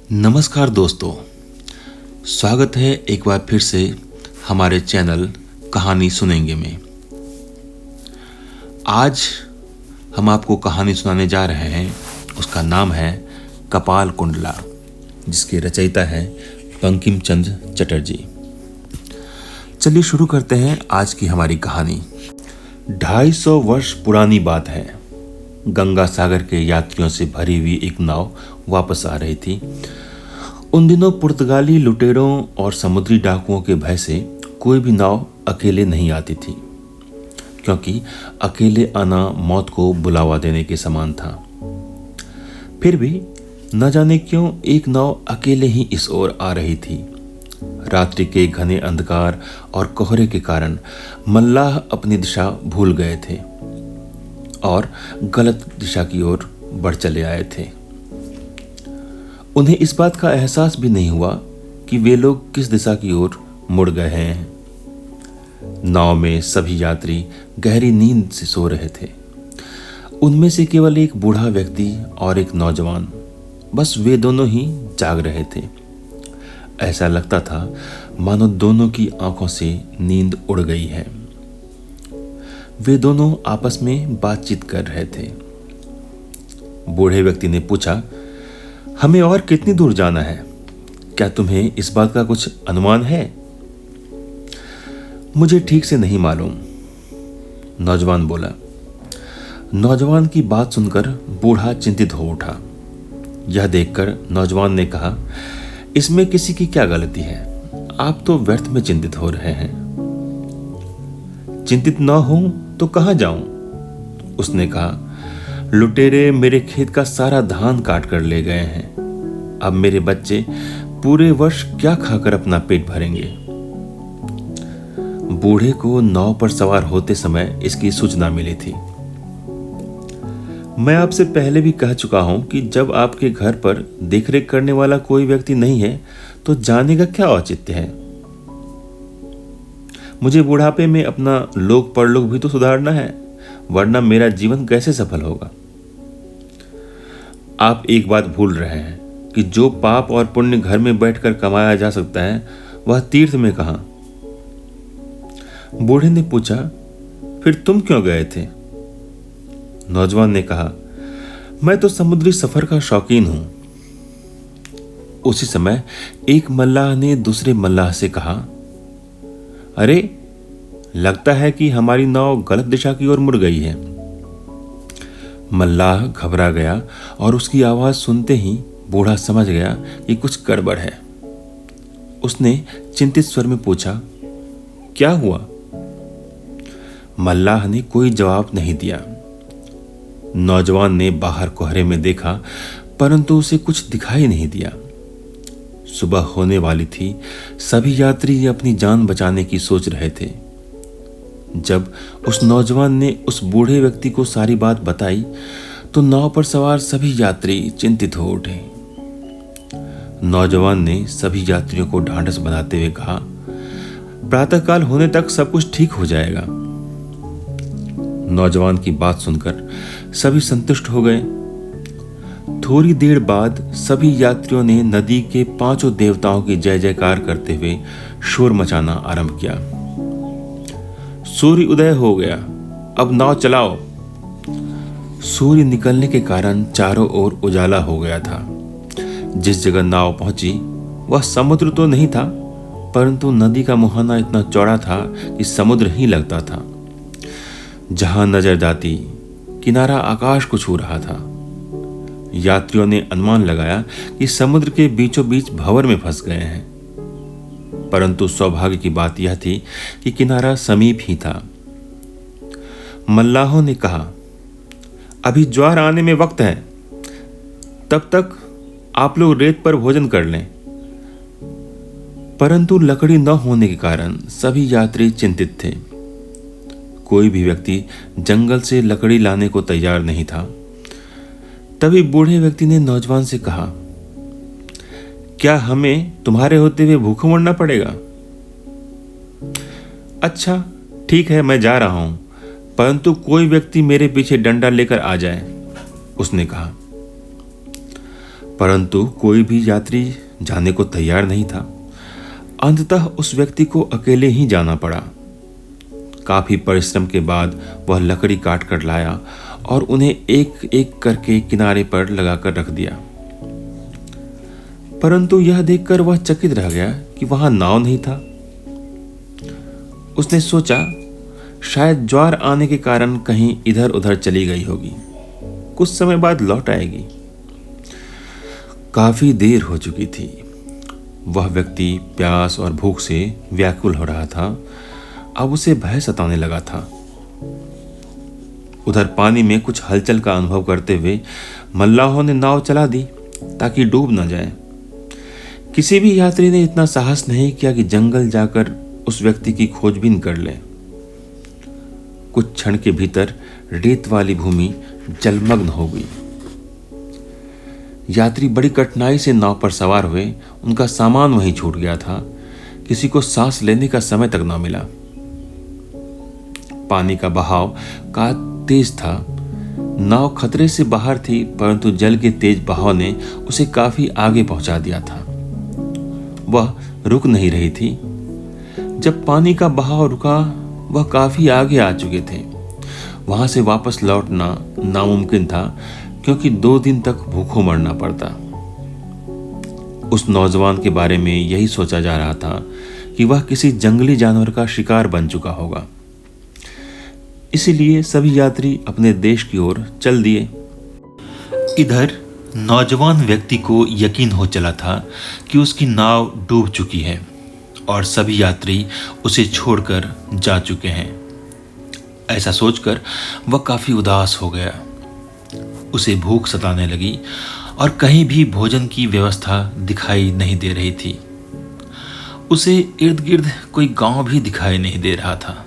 नमस्कार दोस्तों, स्वागत है एक बार फिर से हमारे चैनल कहानी सुनेंगे में। आज हम आपको कहानी सुनाने जा रहे हैं। उसका नाम है कपाल कुंडला, जिसके रचयिता है बंकिम चंद्र चटर्जी। चलिए शुरू करते हैं आज की हमारी कहानी। 250 वर्ष पुरानी बात है। गंगा सागर के यात्रियों से भरी हुई एक नाव वापस आ रही थी। उन दिनों पुर्तगाली लुटेरों और समुद्री डाकुओं के भय से कोई भी नाव अकेले नहीं आती थी, क्योंकि अकेले आना मौत को बुलावा देने के समान था। फिर भी न जाने क्यों एक नाव अकेले ही इस ओर आ रही थी। रात्रि के घने अंधकार और कोहरे के कारण मल्लाह अपनी दिशा भूल गए थे और गलत दिशा की ओर बढ़ चले आए थे। उन्हें इस बात का एहसास भी नहीं हुआ कि वे लोग किस दिशा की ओर मुड़ गए हैं। नाव में सभी यात्री गहरी नींद से सो रहे थे। उनमें से केवल एक बूढ़ा व्यक्ति और एक नौजवान, बस वे दोनों ही जाग रहे थे। ऐसा लगता था मानो दोनों की आंखों से नींद उड़ गई है। वे दोनों आपस में बातचीत कर रहे थे। बूढ़े व्यक्ति ने पूछा, हमें और कितनी दूर जाना है? क्या तुम्हें इस बात का कुछ अनुमान है? मुझे ठीक से नहीं मालूम, नौजवान बोला। नौजवान की बात सुनकर बूढ़ा चिंतित हो उठा। यह देखकर नौजवान ने कहा, इसमें किसी की क्या गलती है? आप तो व्यर्थ में चिंतित हो रहे हैं। चिंतित न हो तो कहां जाऊं? उसने कहा, लुटेरे मेरे खेत का सारा धान काट कर ले गए हैं। अब मेरे बच्चे पूरे वर्ष क्या खाकर अपना पेट भरेंगे? बूढ़े को नाव पर सवार होते समय इसकी सूचना मिली थी। मैं आपसे पहले भी कह चुका हूं कि जब आपके घर पर देखरेख करने वाला कोई व्यक्ति नहीं है तो जाने का क्या औचित्य है? मुझे बुढ़ापे में अपना लोक परलोक भी तो सुधारना है, वरना मेरा जीवन कैसे सफल होगा? आप एक बात भूल रहे हैं कि जो पाप और पुण्य घर में बैठकर कमाया जा सकता है, वह तीर्थ में कहां? बूढ़े ने पूछा, फिर तुम क्यों गए थे? नौजवान ने कहा, मैं तो समुद्री सफर का शौकीन हूं। उसी समय एक मल्लाह ने दूसरे मल्लाह से कहा, अरे, लगता है कि हमारी नाव गलत दिशा की ओर मुड़ गई है। मल्लाह घबरा गया और उसकी आवाज सुनते ही बूढ़ा समझ गया कि कुछ गड़बड़ है। उसने चिंतित स्वर में पूछा, क्या हुआ? मल्लाह ने कोई जवाब नहीं दिया। नौजवान ने बाहर कोहरे में देखा, परंतु उसे कुछ दिखाई नहीं दिया। सुबह होने वाली थी। सभी यात्री अपनी जान बचाने की सोच रहे थे। जब उस नौजवान ने उस बूढ़े व्यक्ति को सारी बात बताई तो नाव पर सवार सभी यात्री चिंतित हो उठे। नौजवान ने सभी यात्रियों को ढांढस बनाते हुए कहा, प्रातःकाल होने तक सब कुछ ठीक हो जाएगा। नौजवान की बात सुनकर सभी संतुष्ट हो गए। थोड़ी देर बाद सभी यात्रियों ने नदी के 5 देवताओं की जय जयकार करते हुए शोर मचाना आरंभ किया। सूर्य उदय हो गया, अब नाव चलाओ। सूर्य निकलने के कारण चारों ओर उजाला हो गया था। जिस जगह नाव पहुंची वह समुद्र तो नहीं था, परंतु नदी का मुहाना इतना चौड़ा था कि समुद्र ही लगता था। जहां नजर जाती किनारा आकाश को छू रहा था। यात्रियों ने अनुमान लगाया कि समुद्र के बीचों बीच भंवर में फंस गए हैं, परंतु सौभाग्य की बात यह थी कि किनारा समीप ही था। मल्लाहों ने कहा, अभी ज्वार आने में वक्त है, तब तक आप लोग रेत पर भोजन कर लें। परंतु लकड़ी न होने के कारण सभी यात्री चिंतित थे। कोई भी व्यक्ति जंगल से लकड़ी लाने को तैयार नहीं था। तभी बूढ़े व्यक्ति ने नौजवान से कहा, क्या हमें तुम्हारे होते हुए भूखा मरना पड़ेगा? अच्छा ठीक है, मैं जा रहा हूं, परंतु कोई व्यक्ति मेरे पीछे डंडा लेकर आ जाए, उसने कहा। परंतु कोई भी यात्री जाने को तैयार नहीं था। अंततः उस व्यक्ति को अकेले ही जाना पड़ा। काफी परिश्रम के बाद वह लकड़ी काट कर लाया और उन्हें एक एक करके किनारे पर लगाकर रख दिया। परंतु यह देखकर वह चकित रह गया कि वहां नाव नहीं था। उसने सोचा शायद ज्वार आने के कारण कहीं इधर उधर चली गई होगी, कुछ समय बाद लौट आएगी। काफी देर हो चुकी थी। वह व्यक्ति प्यास और भूख से व्याकुल हो रहा था। अब उसे भय सताने लगा था। उधर पानी में कुछ हलचल का अनुभव करते हुए मल्लाहों ने नाव चला दी ताकि डूब न जाए। किसी भी यात्री ने इतना साहस नहीं किया कि जंगल जाकर उस व्यक्ति की खोजबीन कर ले। कुछ क्षण के भीतर रेत वाली भूमि जलमग्न हो गई। यात्री बड़ी कठिनाई से नाव पर सवार हुए। उनका सामान वहीं छूट गया था। किसी को सांस लेने का समय तक न मिला। पानी का बहाव का तेज था। नाव खतरे से बाहर थी, परंतु जल के तेज बहाव ने उसे काफी आगे पहुंचा दिया था। वह रुक नहीं रही थी। जब पानी का बहाव रुका, वह काफी आगे आ चुके थे। वहां से वापस लौटना नामुमकिन था, क्योंकि 2 दिन तक भूखों मरना पड़ता। उस नौजवान के बारे में यही सोचा जा रहा था कि वह किसी जंगली जानवर का शिकार बन चुका होगा। इसीलिए सभी यात्री अपने देश की ओर चल दिए। इधर नौजवान व्यक्ति को यकीन हो चला था कि उसकी नाव डूब चुकी है और सभी यात्री उसे छोड़कर जा चुके हैं। ऐसा सोचकर वह काफी उदास हो गया। उसे भूख सताने लगी और कहीं भी भोजन की व्यवस्था दिखाई नहीं दे रही थी। उसे इर्द गिर्द कोई गांव भी दिखाई नहीं दे रहा था।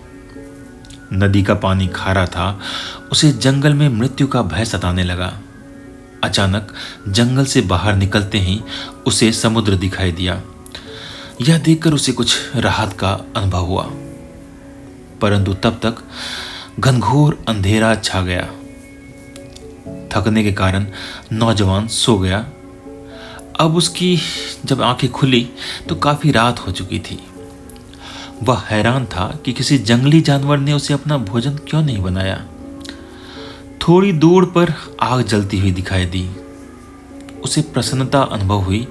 नदी का पानी खारा था। उसे जंगल में मृत्यु का भय सताने लगा। अचानक जंगल से बाहर निकलते ही उसे समुद्र दिखाई दिया। यह देखकर उसे कुछ राहत का अनुभव हुआ, परंतु तब तक घनघोर अंधेरा छा गया। थकने के कारण नौजवान सो गया। अब उसकी जब आंखें खुली तो काफी रात हो चुकी थी। वह हैरान था कि किसी जंगली जानवर ने उसे अपना भोजन क्यों नहीं बनाया। थोड़ी दूर पर आग जलती हुई दिखाई दी। उसे प्रसन्नता अनुभव हुई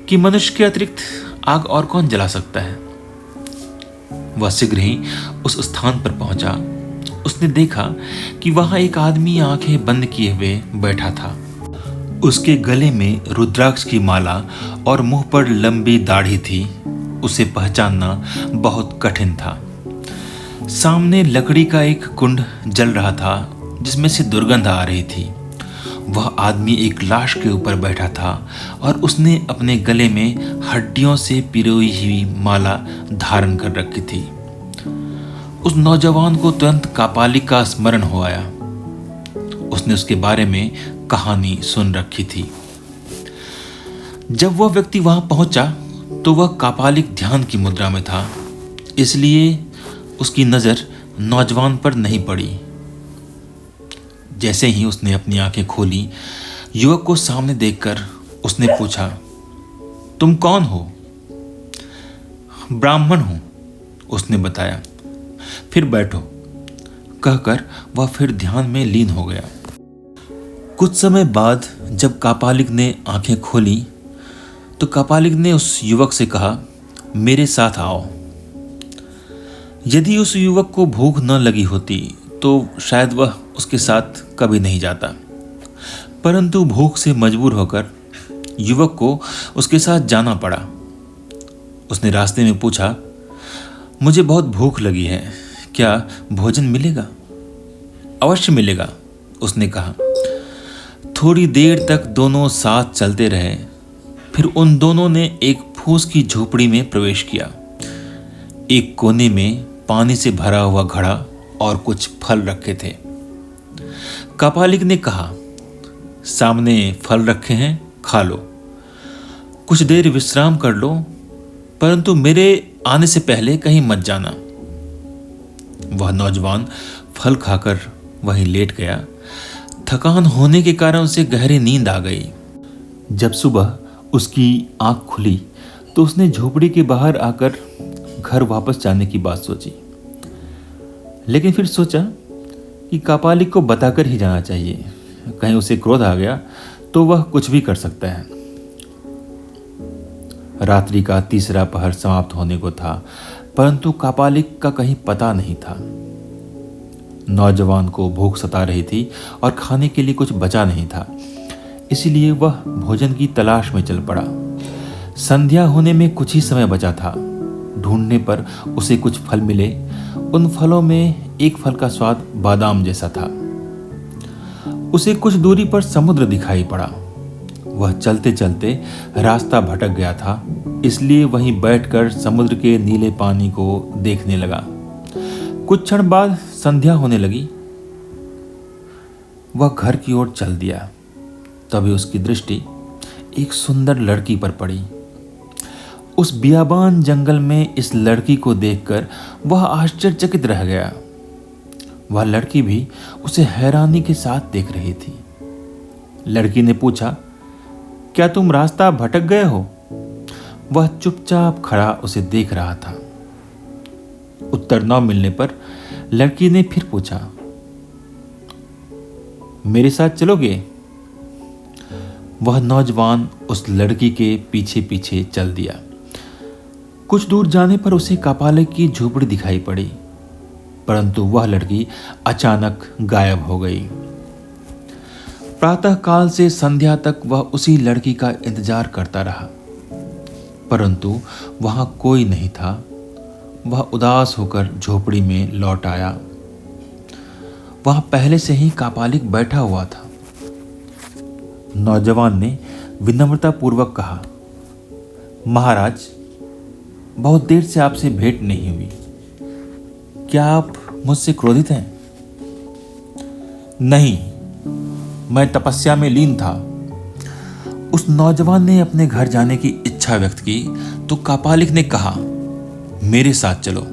कि मनुष्य के अतिरिक्त आग और कौन जला सकता है। वह शीघ्र ही उस स्थान पर पहुंचा। उसने देखा कि वहां एक आदमी आंखें बंद किए हुए बैठा था। उसके गले में रुद्राक्ष की माला और मुंह पर लंबी दाढ़ी थी। उसे पहचानना बहुत कठिन था। सामने लकड़ी का एक कुंड जल रहा था, जिसमें से दुर्गंध आ रही थी। वह आदमी एक लाश के ऊपर बैठा था और उसने अपने गले में हड्डियों से पिरोई हुई माला धारण कर रखी थी। उस नौजवान को तुरंत कापालिक का स्मरण हो आया। उसने उसके बारे में कहानी सुन रखी थी। जब वह व्यक्ति वहां पहुंचा तो वह कापालिक ध्यान की मुद्रा में था, इसलिए उसकी नजर नौजवान पर नहीं पड़ी। जैसे ही उसने अपनी आंखें खोली, युवक को सामने देखकर उसने पूछा, तुम कौन हो? ब्राह्मण हूं, उसने बताया। फिर बैठो, कहकर वह फिर ध्यान में लीन हो गया। कुछ समय बाद जब कापालिक ने आंखें खोली तो कापालिक ने उस युवक से कहा, मेरे साथ आओ। यदि उस युवक को भूख न लगी होती तो शायद वह उसके साथ कभी नहीं जाता, परंतु भूख से मजबूर होकर युवक को उसके साथ जाना पड़ा। उसने रास्ते में पूछा, मुझे बहुत भूख लगी है, क्या भोजन मिलेगा? अवश्य मिलेगा, उसने कहा। थोड़ी देर तक दोनों साथ चलते रहे। फिर उन दोनों ने एक फूस की झोपड़ी में प्रवेश किया। एक कोने में पानी से भरा हुआ घड़ा और कुछ फल रखे थे। कापालिक ने कहा, सामने फल रखे हैं, खा लो। कुछ देर विश्राम कर लो, परंतु मेरे आने से पहले कहीं मत जाना। वह नौजवान फल खाकर वहीं लेट गया। थकान होने के कारण उसे गहरी नींद आ गई। जब सुबह उसकी आंख खुली तो उसने झोपड़ी के बाहर आकर घर वापस जाने की बात सोची, लेकिन फिर सोचा कि कापालिक को बताकर ही जाना चाहिए। कहीं उसे क्रोध आ गया तो वह कुछ भी कर सकता है। रात्रि का तीसरा पहर समाप्त होने को था, परंतु कापालिक का कहीं पता नहीं था। नौजवान को भूख सता रही थी और खाने के लिए कुछ बचा नहीं था, इसलिए वह भोजन की तलाश में चल पड़ा। संध्या होने में कुछ ही समय बचा था। ढूंढने पर उसे कुछ फल मिले। उन फलों में एक फल का स्वाद बादाम जैसा था। उसे कुछ दूरी पर समुद्र दिखाई पड़ा। वह चलते चलते रास्ता भटक गया था, इसलिए वहीं बैठकर समुद्र के नीले पानी को देखने लगा। कुछ क्षण बाद संध्या होने लगी। वह घर की ओर चल दिया। तभी उसकी दृष्टि एक सुंदर लड़की पर पड़ी। उस बियाबान जंगल में इस लड़की को देखकर वह आश्चर्यचकित रह गया। वह लड़की भी उसे हैरानी के साथ देख रही थी। लड़की ने पूछा, क्या तुम रास्ता भटक गए हो? वह चुपचाप खड़ा उसे देख रहा था। उत्तर न मिलने पर लड़की ने फिर पूछा, मेरे साथ चलोगे? वह नौजवान उस लड़की के पीछे पीछे चल दिया। कुछ दूर जाने पर उसे कापालिक की झोपड़ी दिखाई पड़ी, परंतु वह लड़की अचानक गायब हो गई। प्रातः काल से संध्या तक वह उसी लड़की का इंतजार करता रहा, परंतु वहां कोई नहीं था। वह उदास होकर झोपड़ी में लौट आया। वहां पहले से ही कापालिक बैठा हुआ था। नौजवान ने विनम्रतापूर्वक कहा, महाराज, बहुत देर से आपसे भेंट नहीं हुई। क्या आप मुझसे क्रोधित हैं? नहीं, मैं तपस्या में लीन था। उस नौजवान ने अपने घर जाने की इच्छा व्यक्त की तो कापालिक ने कहा, मेरे साथ चलो।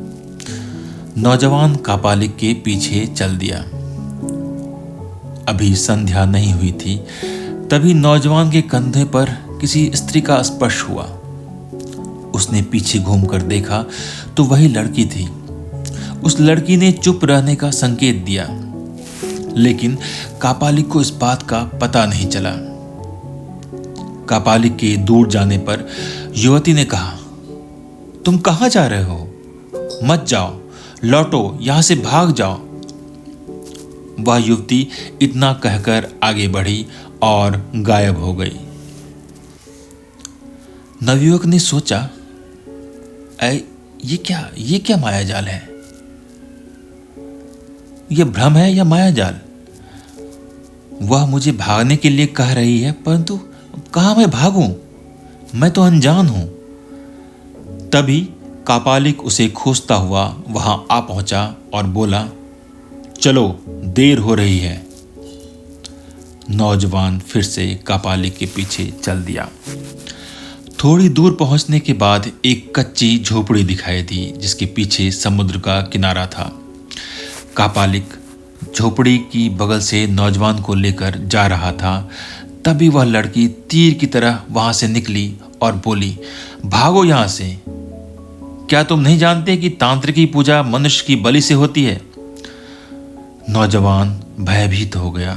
नौजवान कापालिक के पीछे चल दिया। अभी संध्या नहीं हुई थी, तभी नौजवान के कंधे पर किसी स्त्री का स्पर्श हुआ। उसने पीछे घूमकर देखा तो वही लड़की थी। उस लड़की ने चुप रहने का संकेत दिया, लेकिन कापालिक को इस बात का पता नहीं चला। कापालिक के दूर जाने पर युवती ने कहा, तुम कहां जा रहे हो? मत जाओ, लौटो, यहां से भाग जाओ। वह युवती इतना कहकर आगे बढ़ी और गायब हो गई। नवयुवक ने सोचा, ये क्या मायाजाल है? यह भ्रम है या मायाजाल? वह मुझे भागने के लिए कह रही है, परंतु कहां मैं भागूं? मैं तो अनजान हूं। तभी कापालिक उसे खोजता हुआ वहां आ पहुंचा और बोला, चलो, देर हो रही है। नौजवान फिर से कापालिक के पीछे चल दिया। थोड़ी दूर पहुंचने के बाद एक कच्ची झोपड़ी दिखाई दी, जिसके पीछे समुद्र का किनारा था। कापालिक झोपड़ी की बगल से नौजवान को लेकर जा रहा था। तभी वह लड़की तीर की तरह वहां से निकली और बोली, भागो यहां से। क्या तुम नहीं जानते कि तांत्रिकी पूजा मनुष्य की बलि से होती है? नौजवान भयभीत हो गया।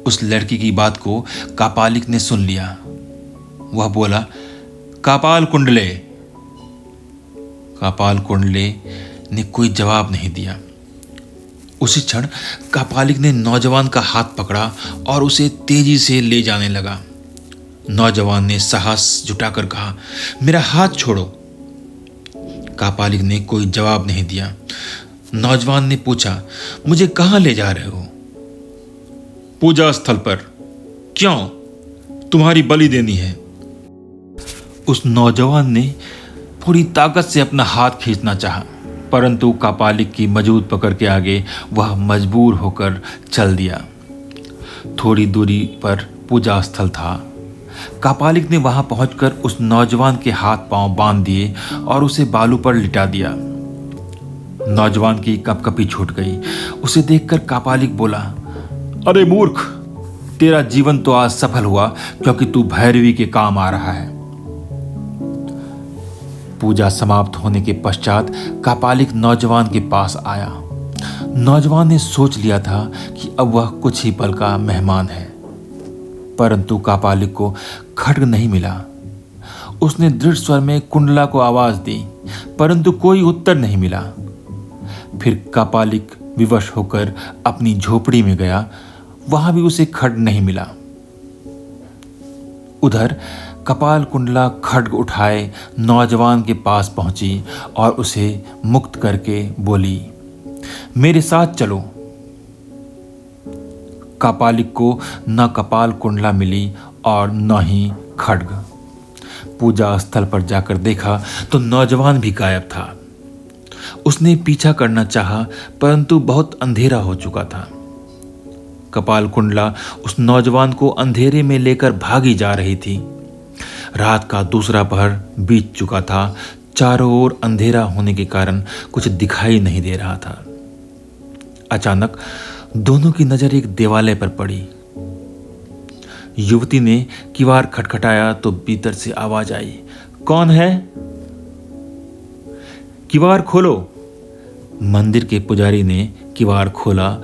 उस लड़की की बात को कापालिक ने सुन लिया। वह बोला, कापाल कुंडले। कापाल कुंडले ने कोई जवाब नहीं दिया। उसी क्षण कापालिक ने नौजवान का हाथ पकड़ा और उसे तेजी से ले जाने लगा। नौजवान ने साहस जुटाकर कहा, मेरा हाथ छोड़ो। कापालिक ने कोई जवाब नहीं दिया। नौजवान ने पूछा, मुझे कहां ले जा रहे हो? पूजा स्थल पर। क्यों? तुम्हारी बलि देनी है। उस नौजवान ने पूरी ताकत से अपना हाथ खींचना चाहा, परंतु कापालिक की मजबूत पकड़ के आगे वह मजबूर होकर चल दिया। थोड़ी दूरी पर पूजा स्थल था। कापालिक ने वहां पहुंचकर उस नौजवान के हाथ पांव बांध दिए और उसे बालू पर लिटा दिया। नौजवान की कपकपी छूट गई। उसे देखकर कापालिक बोला, अरे मूर्ख, तेरा जीवन तो आज सफल हुआ, क्योंकि तू भैरवी के काम आ रहा है। पूजा समाप्त होने के पश्चात कापालिक नौजवान के पास आया। नौजवान ने सोच लिया था कि अब वह कुछ ही पल का मेहमान है, परंतु कापालिक को खड्ग नहीं मिला। उसने दृढ़ स्वर में कुंडला को आवाज दी, परंतु कोई उत्तर नहीं मिला। फिर कापालिक विवश होकर अपनी झोपड़ी में गया, वहां भी उसे खड्ग नहीं मिला। उधर कपाल कुंडला खड्ग उठाए नौजवान के पास पहुंची और उसे मुक्त करके बोली, मेरे साथ चलो। कापालिक को न कपाल कुंडला मिली और न ही खड्ग। पूजा स्थल पर जाकर देखा तो नौजवान भी गायब था। उसने पीछा करना चाहा, परंतु बहुत अंधेरा हो चुका था। कपाल कुंडला उस नौजवान को अंधेरे में लेकर भागी जा रही थी। रात का दूसरा पहर बीत चुका था। चारों ओर अंधेरा होने के कारण कुछ दिखाई नहीं दे रहा था। अचानक दोनों की नजर एक देवालय पर पड़ी। युवती ने किवाड़ खटखटाया तो भीतर से आवाज आई, कौन है? किवाड़ खोलो। मंदिर के पुजारी ने किवाड़ खोला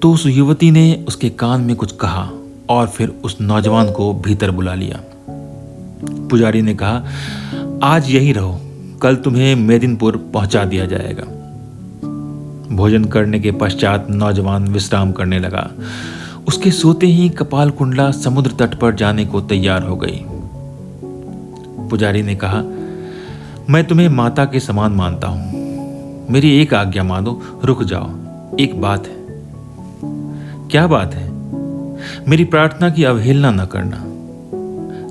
तो उस युवती ने उसके कान में कुछ कहा और फिर उस नौजवान को भीतर बुला लिया। पुजारी ने कहा, आज यहीं रहो, कल तुम्हें मेदिनीपुर पहुंचा दिया जाएगा। भोजन करने के पश्चात नौजवान विश्राम करने लगा। उसके सोते ही कपाल कुंडला समुद्र तट पर जाने को तैयार हो गई। पुजारी ने कहा, मैं तुम्हें माता के समान मानता हूं, मेरी एक आज्ञा मानो, रुक जाओ, एक बात है। क्या बात है? मेरी प्रार्थना की अवहेलना न करना।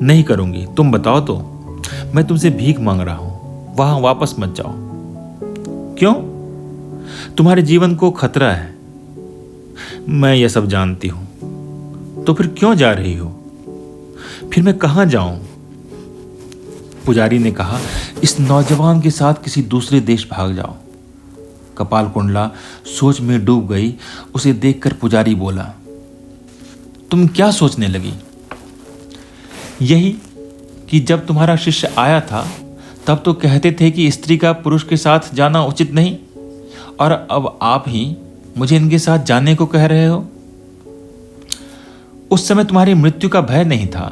नहीं करूंगी, तुम बताओ तो। मैं तुमसे भीख मांग रहा हूं, वहां वापस मत जाओ। क्यों? तुम्हारे जीवन को खतरा है। मैं यह सब जानती हूं, तो फिर क्यों जा रही हो? फिर मैं कहां जाऊं? पुजारी ने कहा, इस नौजवान के साथ किसी दूसरे देश भाग जाओ। कपाल कुंडला सोच में डूब गई। उसे देखकर पुजारी बोला, तुम क्या सोचने लगी? यही कि जब तुम्हारा शिष्य आया था तब तो कहते थे कि स्त्री का पुरुष के साथ जाना उचित नहीं, और अब आप ही मुझे इनके साथ जाने को कह रहे हो। उस समय तुम्हारी मृत्यु का भय नहीं था।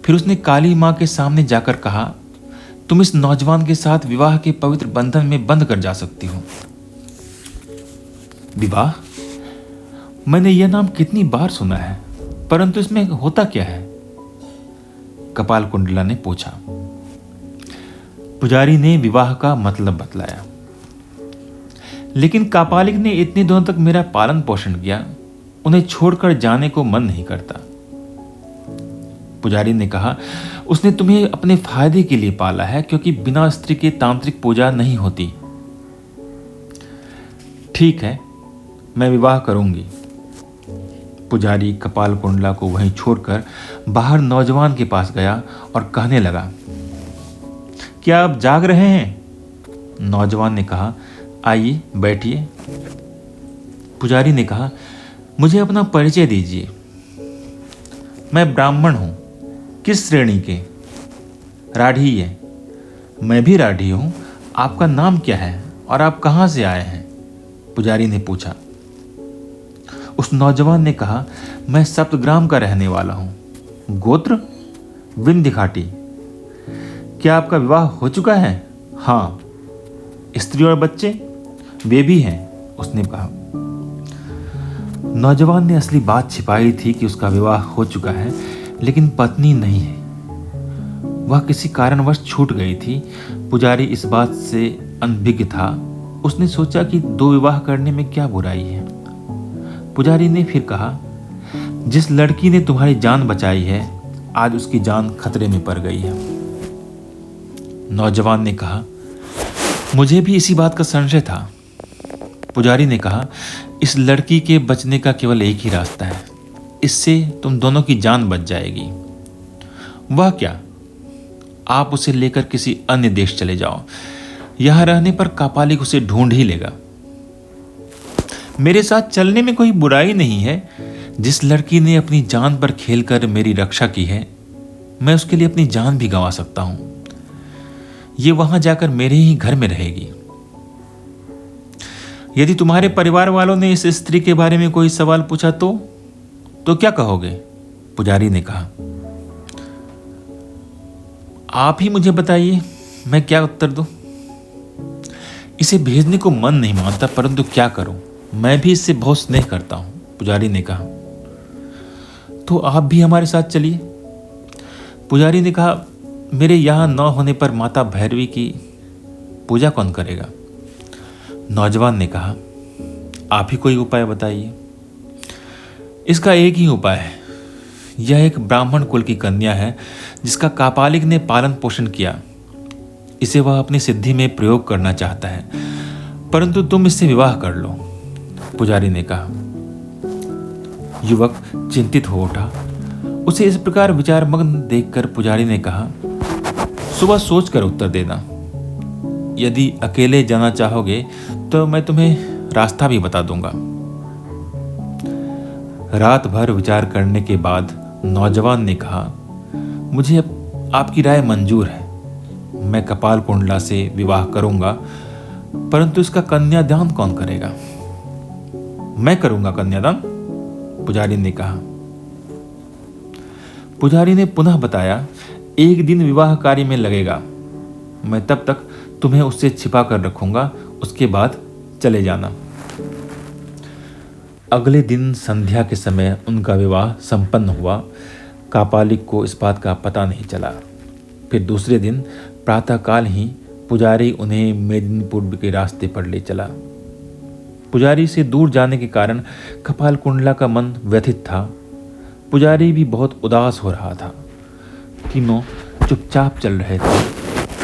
फिर उसने काली मां के सामने जाकर कहा, तुम इस नौजवान के साथ विवाह के पवित्र बंधन में बंध कर जा सकती हो। विवाह? मैंने यह नाम कितनी बार सुना है, परंतु इसमें होता क्या है? कपाल कुंडला ने पूछा। पुजारी ने विवाह का मतलब बतलाया। लेकिन कापालिक ने इतने दिनों तक मेरा पालन पोषण किया, उन्हें छोड़कर जाने को मन नहीं करता। पुजारी ने कहा, उसने तुम्हें अपने फायदे के लिए पाला है, क्योंकि बिना स्त्री के तांत्रिक पूजा नहीं होती। ठीक है, मैं विवाह करूंगी। पुजारी कपाल कुंडला को वहीं छोड़कर बाहर नौजवान के पास गया और कहने लगा, क्या आप जाग रहे हैं? नौजवान ने कहा, आइए बैठिए। पुजारी ने कहा, मुझे अपना परिचय दीजिए। मैं ब्राह्मण हूं। किस श्रेणी के? राठी है। मैं भी राठी हूं। आपका नाम क्या है और आप कहां से आए हैं? पुजारी ने पूछा। उस नौजवान ने कहा, मैं सप्तग्राम का रहने वाला हूं। गोत्र? विंध्य घाटी। क्या आपका विवाह हो चुका है? हाँ। स्त्री और बच्चे? वे भी हैं, उसने कहा। नौजवान ने असली बात छिपाई थी कि उसका विवाह हो चुका है, लेकिन पत्नी नहीं है। वह किसी कारणवश छूट गई थी। पुजारी इस बात से अनभिज्ञ था। उसने सोचा कि दो विवाह करने में क्या बुराई है। पुजारी ने फिर कहा, जिस लड़की ने तुम्हारी जान बचाई है, आज उसकी जान खतरे में पड़ गई है। नौजवान ने कहा, मुझे भी इसी बात का संशय था। पुजारी ने कहा, इस लड़की के बचने का केवल एक ही रास्ता है, इससे तुम दोनों की जान बच जाएगी। वह क्या? आप उसे लेकर किसी अन्य देश चले जाओ। यहां रहने पर कापालिक उसे ढूंढ ही लेगा। मेरे साथ चलने में कोई बुराई नहीं है, जिस लड़की ने अपनी जान पर खेलकर मेरी रक्षा की है, मैं उसके लिए अपनी जान भी गंवा सकता हूं। ये वहां जाकर मेरे ही घर में रहेगी। यदि तुम्हारे परिवार वालों ने इस स्त्री के बारे में कोई सवाल पूछा तो क्या कहोगे? पुजारी ने कहा। आप ही मुझे बताइए, मैं क्या उत्तर दूं? इसे भेजने को मन नहीं मानता, परंतु क्या करूं, मैं भी इससे बहुत स्नेह करता हूं, पुजारी ने कहा। तो आप भी हमारे साथ चलिए। पुजारी ने कहा, मेरे यहां न होने पर माता भैरवी की पूजा कौन करेगा? नौजवान ने कहा, आप ही कोई उपाय बताइए। इसका एक ही उपाय है। यह एक ब्राह्मण कुल की कन्या है जिसका कापालिक ने पालन पोषण किया। इसे वह अपनी सिद्धि में प्रयोग करना चाहता है, परंतु तुम इससे विवाह कर लो, पुजारी ने कहा। युवक चिंतित हो उठा। उसे इस प्रकार विचारमग्न देखकर पुजारी ने कहा, सुबह सोचकर उत्तर देना। यदि अकेले जाना चाहोगे तो मैं तुम्हें रास्ता भी बता दूंगा। रात भर विचार करने के बाद नौजवान ने कहा, मुझे आपकी राय मंजूर है। मैं कपाल कुंडला से विवाह करूंगा, परंतु इसका कन्यादान कौन करेगा? मैं करूंगा कन्यादान, पुजारी ने कहा। पुजारी ने पुनः बताया, एक दिन विवाह कार्य में लगेगा। मैं तब तक तुम्हें उससे छिपा कर रखूंगा, उसके बाद चले जाना। अगले दिन संध्या के समय उनका विवाह संपन्न हुआ। कापालिक को इस बात का पता नहीं चला। फिर दूसरे दिन प्रातःकाल ही पुजारी उन्हें मेदिनीपुर के रास्ते पर ले चला। पुजारी से दूर जाने के कारण कपाल कुंडला का मन व्यथित था। पुजारी भी बहुत उदास हो रहा था। तीनों चुपचाप चल रहे थे।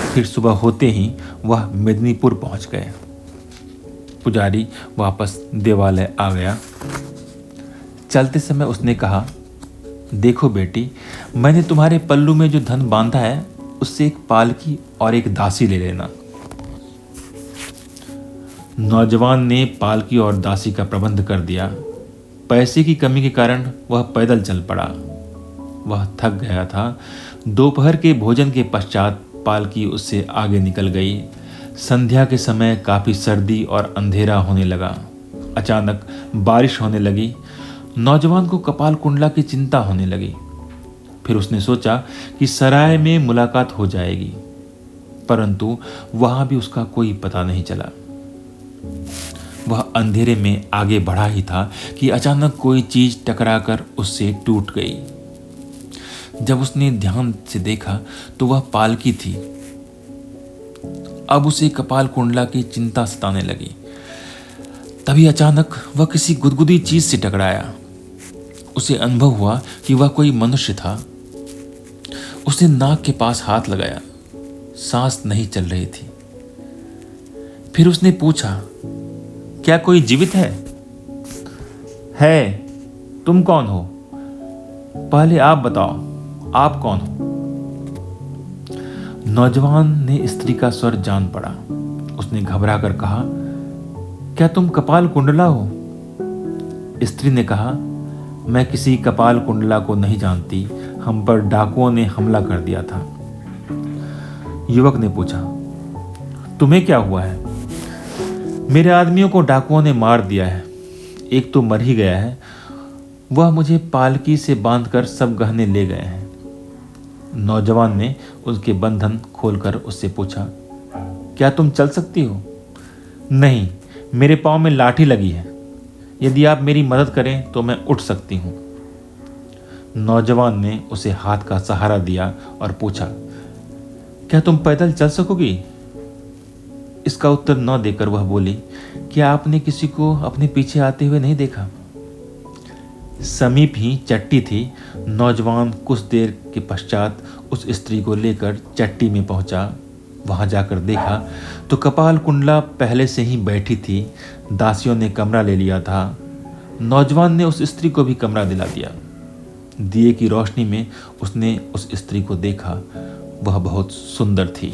फिर सुबह होते ही वह मेदिनीपुर पहुंच गए। पुजारी वापस देवालय आ गया। चलते समय उसने कहा, देखो बेटी, मैंने तुम्हारे पल्लू में जो धन बांधा है उससे एक पालकी और एक दासी ले लेना। नौजवान ने पालकी और दासी का प्रबंध कर दिया। पैसे की कमी के कारण वह पैदल चल पड़ा। वह थक गया था। दोपहर के भोजन के पश्चात पालकी उससे आगे निकल गई। संध्या के समय काफी सर्दी और अंधेरा होने लगा। अचानक बारिश होने लगी। नौजवान को कपाल कुंडला की चिंता होने लगी। फिर उसने सोचा कि सराय में मुलाकात हो जाएगी, परंतु वहां भी उसका कोई पता नहीं चला। वह अंधेरे में आगे बढ़ा ही था कि अचानक कोई चीज टकराकर उससे टूट गई। जब उसने ध्यान से देखा तो वह पालकी थी। अब उसे कपाल कुंडला की चिंता सताने लगी। तभी अचानक वह किसी गुदगुदी चीज से टकराया। उसे अनुभव हुआ कि वह कोई मनुष्य था। उसने नाक के पास हाथ लगाया। सांस नहीं चल रही थी। फिर उसने पूछा, क्या कोई जीवित है? है। तुम कौन हो? पहले आप बताओ, आप कौन हो? नौजवान ने स्त्री का स्वर जान पड़ा। उसने घबरा कर कहा, क्या तुम कपाल कुंडला हो? स्त्री ने कहा, मैं किसी कपाल कुंडला को नहीं जानती। हम पर डाकुओं ने हमला कर दिया था। युवक ने पूछा, तुम्हें क्या हुआ है? मेरे आदमियों को डाकुओं ने मार दिया है। एक तो मर ही गया है। वह मुझे पालकी से बांधकर सब गहने ले गए हैं। नौजवान ने उसके बंधन खोलकर उससे पूछा, क्या तुम चल सकती हो? नहीं, मेरे पांव में लाठी लगी है। यदि आप मेरी मदद करें तो मैं उठ सकती हूं। नौजवान ने उसे हाथ का सहारा दिया और पूछा, क्या तुम पैदल चल सकोगी? इसका उत्तर न देकर वह बोली, क्या आपने किसी को अपने पीछे आते हुए नहीं देखा? समीप ही चट्टी थी। नौजवान कुछ देर के पश्चात उस स्त्री को लेकर चट्टी में पहुंचा। वहां जाकर देखा तो कपाल कुंडला पहले से ही बैठी थी। दासियों ने कमरा ले लिया था। नौजवान ने उस स्त्री को भी कमरा दिला दिया। दिए की रोशनी में उसने उस स्त्री को देखा। वह बहुत सुंदर थी।